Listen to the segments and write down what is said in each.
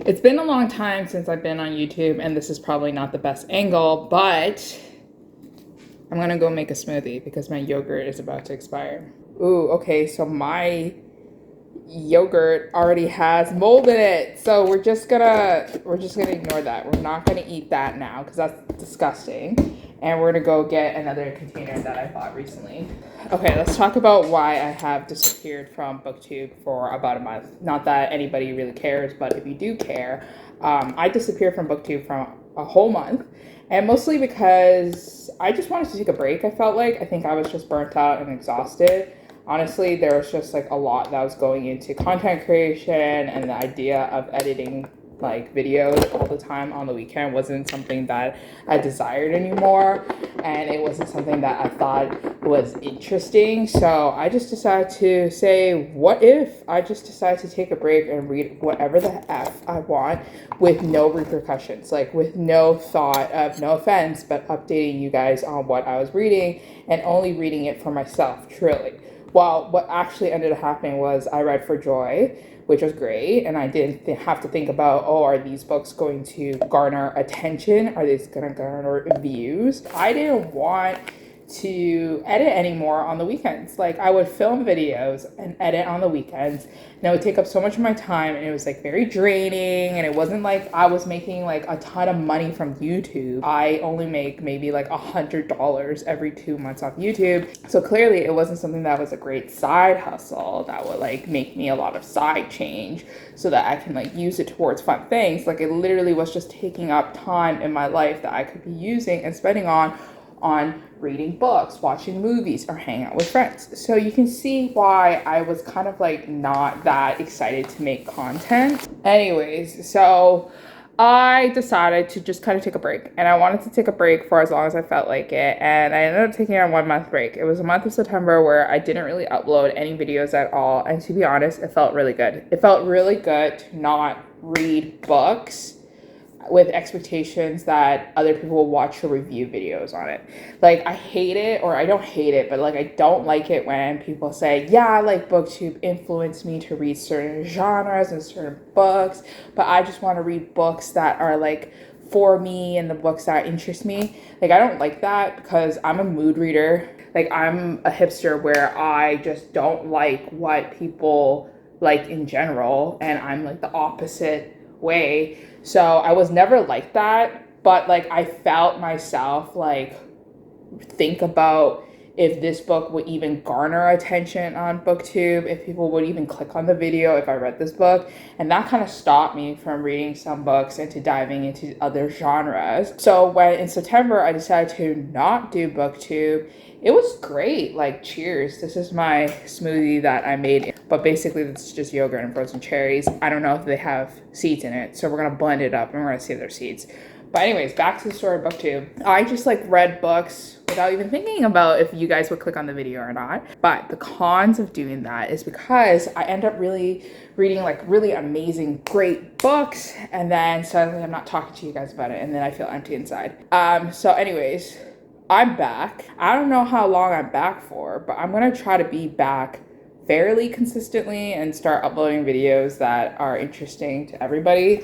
It's been a long time since I've been on YouTube, and this is probably not the best angle, but I'm gonna go make a smoothie because my yogurt is about to expire. Ooh, okay, so my yogurt already has mold in it. So we're just gonna ignore that. We're not gonna eat that now because that's disgusting. And we're gonna go get another container that I bought recently. Okay, let's talk about why I have disappeared from booktube for about a month. Not that anybody really cares, but if you do care, I disappeared from booktube for a whole month. And mostly because I just wanted to take a break, I felt like. I think I was just burnt out and exhausted. Honestly, there was just like a lot that was going into content creation, and the idea of editing like videos all the time on the weekend wasn't something that I desired anymore, and it wasn't something that I thought was interesting. So I just decided to say, what if I just decided to take a break and read whatever the F I want with no repercussions, like with no thought of, no offense, but updating you guys on what I was reading and only reading it for myself, truly. Well, what actually ended up happening was I read For Joy, which was great, and I didn't have to think about, oh, are these books going to garner attention? Are these going to garner views? I didn't want to edit anymore on the weekends. Like, I would film videos and edit on the weekends, and it would take up so much of my time, and it was like very draining, and it wasn't like I was making like a ton of money from YouTube. I only make maybe like $100 every 2 months off YouTube. So clearly it wasn't something that was a great side hustle that would like make me a lot of side change so that I can like use it towards fun things. Like, it literally was just taking up time in my life that I could be using and spending on reading books, watching movies, or hanging out with friends. So you can see why I was kind of like not that excited to make content. Anyways, so I decided to just kind of take a break, and I wanted to take a break for as long as I felt like it, and I ended up taking a 1 month break. It was a month of September where I didn't really upload any videos at all, and to be honest, it felt really good. It felt really good to not read books with expectations that other people will watch or review videos on it. Like, I hate it, or I don't hate it, but like I don't like it when people say, yeah, like booktube influenced me to read certain genres and certain books, but I just want to read books that are like for me and the books that interest me. Like, I don't like that because I'm a mood reader. Like, I'm a hipster where I just don't like what people like in general, and I'm like the opposite way. So I was never like that, but like I felt myself like think about if this book would even garner attention on booktube, if people would even click on the video if I read this book. And that kind of stopped me from reading some books and to diving into other genres. So when in September I decided to not do booktube, it was great. Like, cheers, this is my smoothie that I made, but basically it's just yogurt and frozen cherries. I don't know if they have seeds in it, so we're gonna blend it up and we're gonna save their seeds. But anyways, back to the story of booktube. I just like read books without even thinking about if you guys would click on the video or not. But the cons of doing that is because I end up really reading like really amazing, great books, and then suddenly I'm not talking to you guys about it, and then I feel empty inside. So anyways, I'm back. I don't know how long I'm back for, but I'm gonna try to be back fairly consistently and start uploading videos that are interesting to everybody.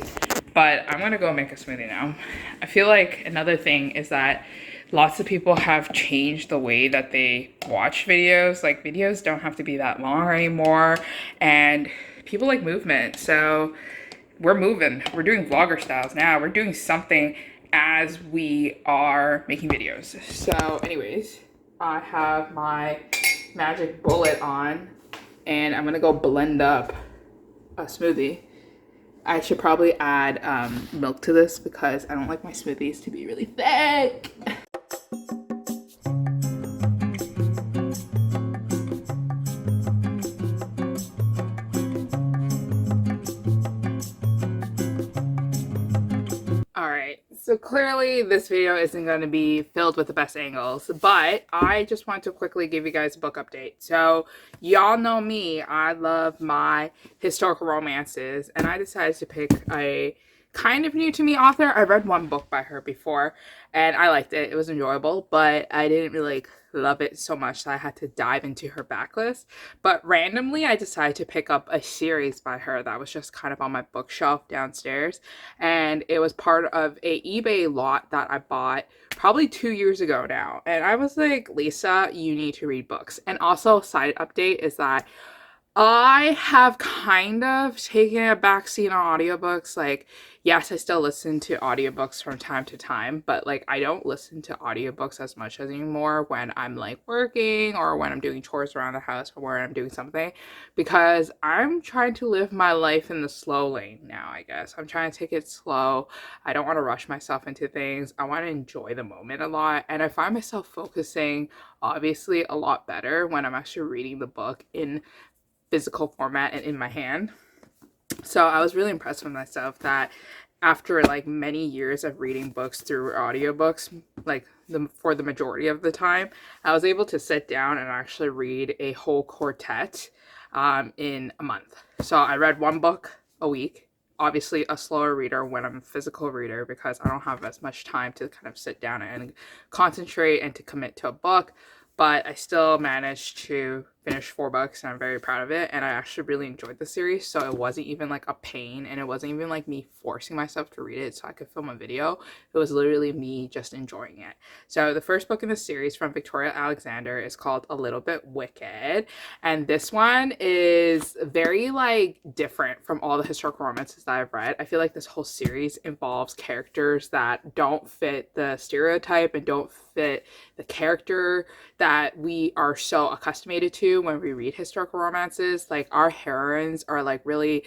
But I'm gonna go make a smoothie now. I feel like another thing is that lots of people have changed the way that they watch videos. Like, videos don't have to be that long anymore, and people like movement. So we're moving. We're doing vlogger styles now. We're doing something as we are making videos. So anyways, I have my magic bullet on, and I'm gonna go blend up a smoothie. I should probably add milk to this because I don't like my smoothies to be really thick. Alright, so clearly this video isn't going to be filled with the best angles, but I just want to quickly give you guys a book update. So y'all know me, I love my historical romances, and I decided to pick a kind of new to me author. I read one book by her before and I liked it. It was enjoyable, but I didn't really like love it so much that I had to dive into her backlist. But randomly, I decided to pick up a series by her that was just kind of on my bookshelf downstairs, and it was part of a eBay lot that I bought probably 2 years ago now. And I was like, Lisa, you need to read books. And also, side update is that I have kind of taken a backseat on audiobooks. Like, yes, I still listen to audiobooks from time to time, but like I don't listen to audiobooks as much anymore when I'm like working or when I'm doing chores around the house or when I'm doing something, because I'm trying to live my life in the slow lane now, I guess. I'm trying to take it slow. I don't want to rush myself into things. I want to enjoy the moment a lot, and I find myself focusing obviously a lot better when I'm actually reading the book in physical format and in my hand. So I was really impressed with myself that after like many years of reading books through audiobooks, like for the majority of the time, I was able to sit down and actually read a whole quartet in a month. So I read one book a week. Obviously a slower reader when I'm a physical reader because I don't have as much time to kind of sit down and concentrate and to commit to a book, but I still managed to finish 4 books and I'm very proud of it, and I actually really enjoyed the series, so it wasn't even like a pain and it wasn't even like me forcing myself to read it so I could film a video. It was literally me just enjoying it. So the first book in the series from Victoria Alexander is called A Little Bit Wicked, and this one is very like different from all the historical romances that I've read. I feel like this whole series involves characters that don't fit the stereotype and don't fit the character that we are so accustomed to when we read historical romances. Like our heroines are like really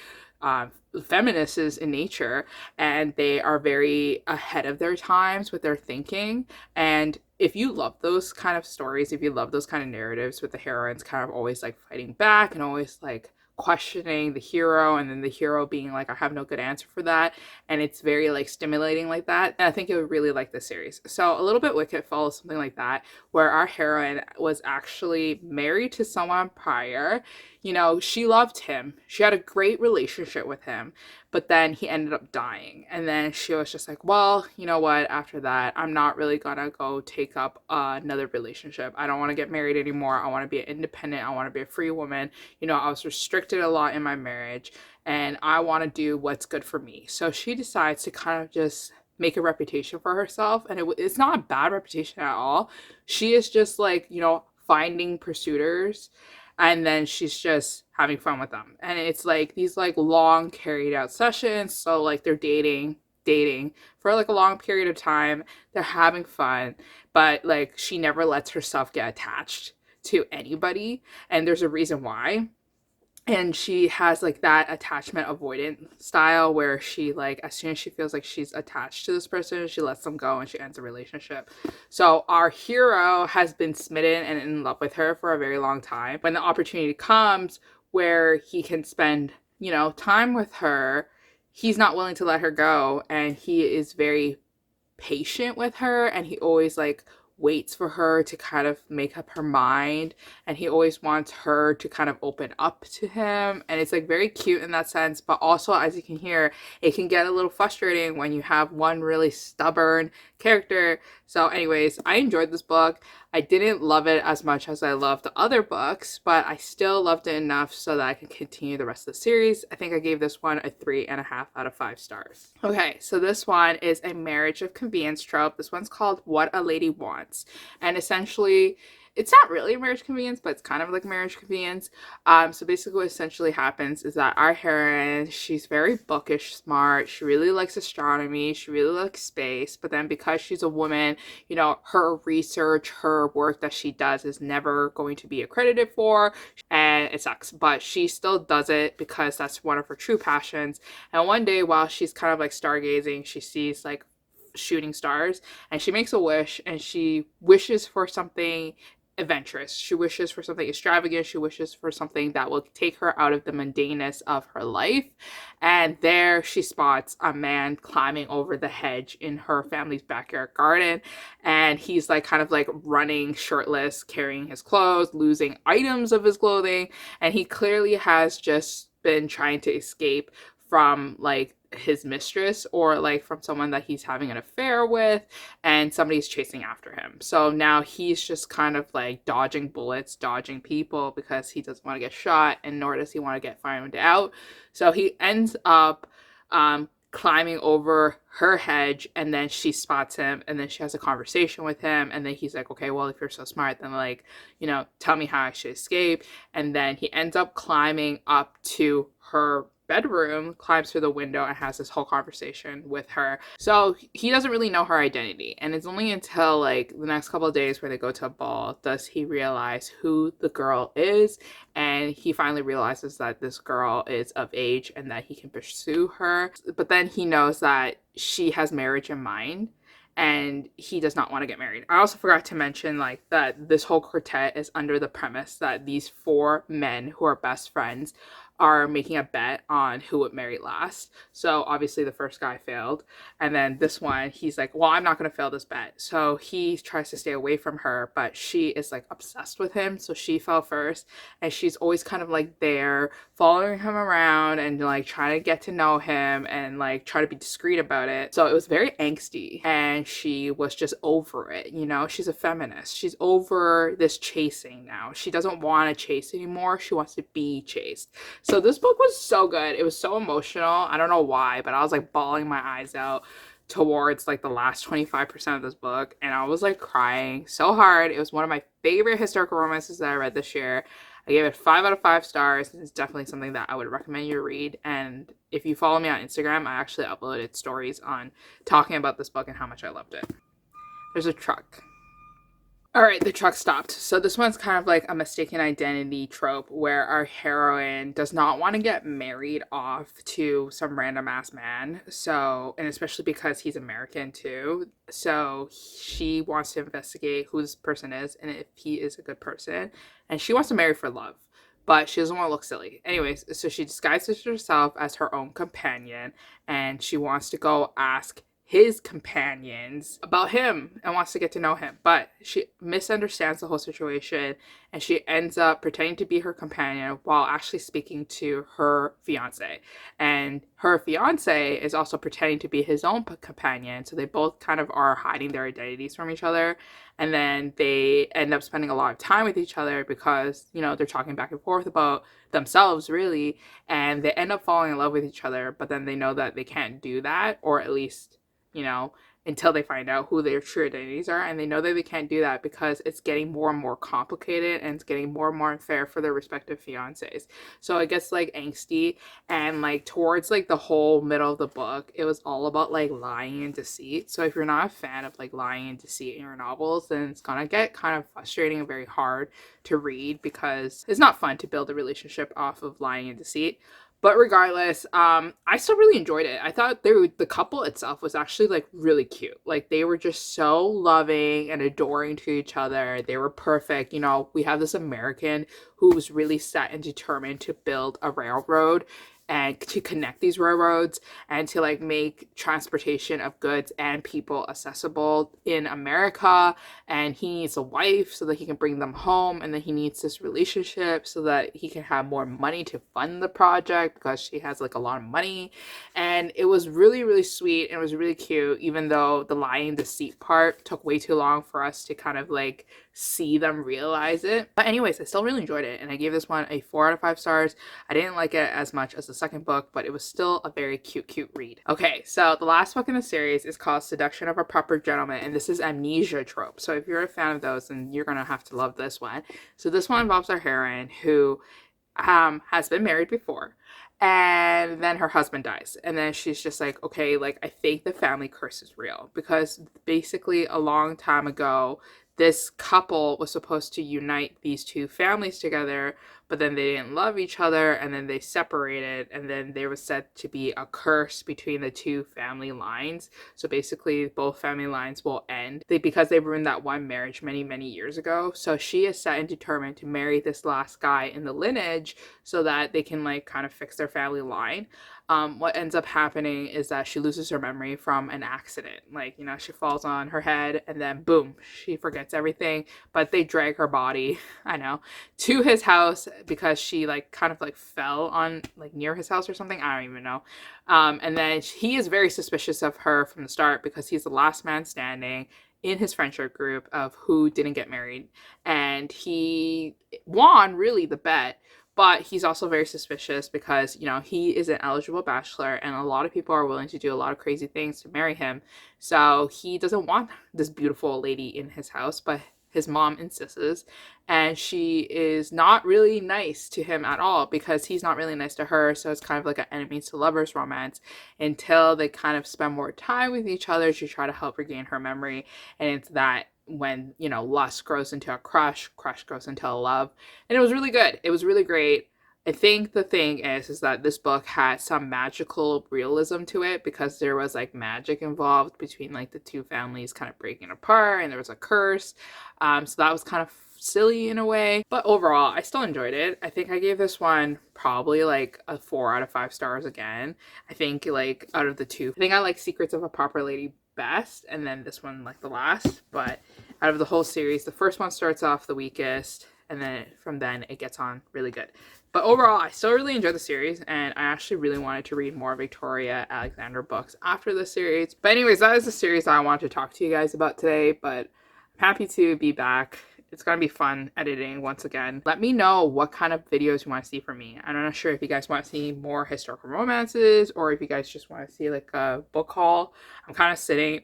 feminists in nature, and they are very ahead of their times with their thinking. And if you love those kind of stories, if you love those kind of narratives with the heroines kind of always like fighting back and always like questioning the hero, and then the hero being like, I have no good answer for that, and it's very like stimulating like that, and I think you would really like the series. So A Little Bit Wicked follows something like that, where our heroine was actually married to someone prior. You know, she loved him, she had a great relationship with him, but then he ended up dying, and then she was just like, well, you know what, after that I'm not really gonna go take up another relationship. I don't want to get married anymore. I want to be independent. I want to be a free woman. You know, I was restricted a lot in my marriage and I want to do what's good for me. So she decides to kind of just make a reputation for herself, and it's not a bad reputation at all. She is just like, you know, finding pursuers, and then she's just having fun with them, and it's like these like long carried out sessions. So like they're dating for like a long period of time, they're having fun, but like she never lets herself get attached to anybody, and there's a reason why. And she has like that attachment avoidant style where she like, as soon as she feels like she's attached to this person, she lets them go and she ends a relationship. So our hero has been smitten and in love with her for a very long time. When the opportunity comes where he can spend, you know, time with her, he's not willing to let her go, and he is very patient with her, and he always like waits for her to kind of make up her mind, and he always wants her to kind of open up to him, and it's like very cute in that sense. But also, as you can hear, it can get a little frustrating when you have one really stubborn character. So anyways, I enjoyed this book. I didn't love it as much as I loved the other books, but I still loved it enough so that I can continue the rest of the series. I think I gave this one a 3.5 out of 5 stars. Okay, so this one is a marriage of convenience trope. This one's called What a Lady Wants. And essentially, it's not really a marriage convenience, but it's kind of like marriage convenience. So basically what essentially happens is that our heroine, she's very bookish smart. She really likes astronomy. She really likes space. But then because she's a woman, you know, her research, her work that she does is never going to be accredited for. And it sucks. But she still does it because that's one of her true passions. And one day while she's kind of like stargazing, she sees like shooting stars, and she makes a wish, and she wishes for something adventurous. She wishes for something extravagant. She wishes for something that will take her out of the mundaneness of her life. And there she spots a man climbing over the hedge in her family's backyard garden. And he's like kind of like running shirtless, carrying his clothes, losing items of his clothing. And he clearly has just been trying to escape from like his mistress or like from someone that he's having an affair with, and somebody's chasing after him. So now he's just kind of like dodging bullets, dodging people because he doesn't want to get shot, and nor does he want to get found out. So he ends up climbing over her hedge, and then she spots him, and then she has a conversation with him, and then he's like, okay, well, if you're so smart, then like, tell me how I should escape. And then he ends up climbing up to her bedroom, climbs through the window, and has this whole conversation with her. So he doesn't really know her identity, and it's only until like the next couple of days where they go to a ball does he realize who the girl is, and he finally realizes that this girl is of age and that he can pursue her. But then he knows that she has marriage in mind, and he does not want to get married. I also forgot to mention like that this whole quartet is under the premise that these 4 men who are best friends are making a bet on who would marry last. So obviously the first guy failed, and then this one, he's like, well, I'm not going to fail this bet. So he tries to stay away from her, but she is like obsessed with him, so she fell first, and she's always kind of like there following him around and like trying to get to know him and like try to be discreet about it. So it was very angsty, and she was just over it. She's a feminist, she's over this chasing now. She doesn't want to chase anymore, she wants to be chased. So this book was so good. It was so emotional. I don't know why, but I was like bawling my eyes out towards like the last 25% of this book, and I was like crying so hard. It was one of my favorite historical romances that I read this year. I gave it 5 out of 5 stars. It's definitely something that I would recommend you read. And if you follow me on Instagram, I actually uploaded stories on talking about this book and how much I loved it. There's a truck. All right, the truck stopped. So this one's kind of like a mistaken identity trope where our heroine does not want to get married off to some random ass man. So, and especially because he's American too. So she wants to investigate who this person is and if he is a good person. And she wants to marry for love, but she doesn't want to look silly. Anyways, so she disguises herself as her own companion, and she wants to go ask his companions about him and wants to get to know him, but she misunderstands the whole situation, and she ends up pretending to be her companion while actually speaking to her fiance, and her fiance is also pretending to be his own companion. So they both kind of are hiding their identities from each other, and then they end up spending a lot of time with each other because they're talking back and forth about themselves really, and they end up falling in love with each other. But then they know that they can't do that, or at least until they find out who their true identities are. And they know that they can't do that because it's getting more and more complicated, and it's getting more and more unfair for their respective fiancés. So it gets like angsty, and like towards like the whole middle of the book, it was all about like lying and deceit. So if you're not a fan of like lying and deceit in your novels, then it's gonna get kind of frustrating and very hard to read because it's not fun to build a relationship off of lying and deceit. But regardless, I still really enjoyed it. I thought the couple itself was actually like really cute. Like they were just so loving and adoring to each other. They were perfect. We have this American who was really set and determined to build a railroad and to connect these railroads and to like make transportation of goods and people accessible in America. And he needs a wife so that he can bring them home, and then he needs this relationship so that he can have more money to fund the project because she has like a lot of money. And it was really, really sweet, and it was really cute, even though the lying deceit part took way too long for us to kind of like see them realize it. But anyways, I still really enjoyed it, and I gave this one a 4 out of 5 stars. I didn't like it as much as the second book, but it was still a very cute read. Okay, so the last book in the series is called Seduction of a Proper Gentleman, and this is amnesia trope. So if you're a fan of those, then you're gonna have to love this one. So this one involves our heroine who has been married before, and then her husband dies, and then she's just like, okay, like I think the family curse is real, because basically a long time ago this couple was supposed to unite these two families together, but then they didn't love each other, and then they separated, and then there was said to be a curse between the two family lines. So basically both family lines will end because they ruined that one marriage many years ago. So she is set and determined to marry this last guy in the lineage so that they can like kind of fix their family line. What ends up happening is that she loses her memory from an accident. Like, she falls on her head, and then boom, she forgets everything. But they drag her body, I know, to his house because she like kind of like fell on like near his house or something. I don't even know. And then he is very suspicious of her from the start because he's the last man standing in his friendship group of who didn't get married, and he won really the bet. But he's also very suspicious because, you know, he is an eligible bachelor and a lot of people are willing to do a lot of crazy things to marry him. So he doesn't want this beautiful lady in his house, but his mom insists, and she is not really nice to him at all because he's not really nice to her. So it's kind of like an enemies to lovers romance until they kind of spend more time with each other to try to help regain her memory. And it's that when, you know, lust grows into a crush grows into a love. And it was really good. It was really great. I think the thing is that this book had some magical realism to it because there was like magic involved between like the two families kind of breaking apart, and there was a curse. So that was kind of silly in a way, but overall I still enjoyed it. I think I gave this one probably like a 4 out of 5 stars again. I think like out of the two, I think I like Secrets of a Proper Lady best, and then this one like the last. But out of the whole series, the first one starts off the weakest, and then from then it gets on really good. But overall, I still really enjoyed the series, and I actually really wanted to read more Victoria Alexander books after the series. But anyways, that is the series that I wanted to talk to you guys about today, but I'm happy to be back. It's going to be fun editing once again. Let me know what kind of videos you want to see from me. I'm not sure if you guys want to see more historical romances or if you guys just want to see like a book haul. I'm kind of sitting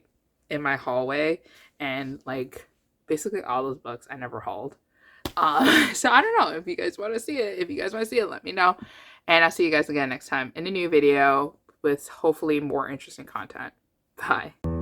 in my hallway and like basically all those books I never hauled. So I don't know if you guys want to see it. If you guys want to see it, let me know. And I'll see you guys again next time in a new video with hopefully more interesting content. Bye.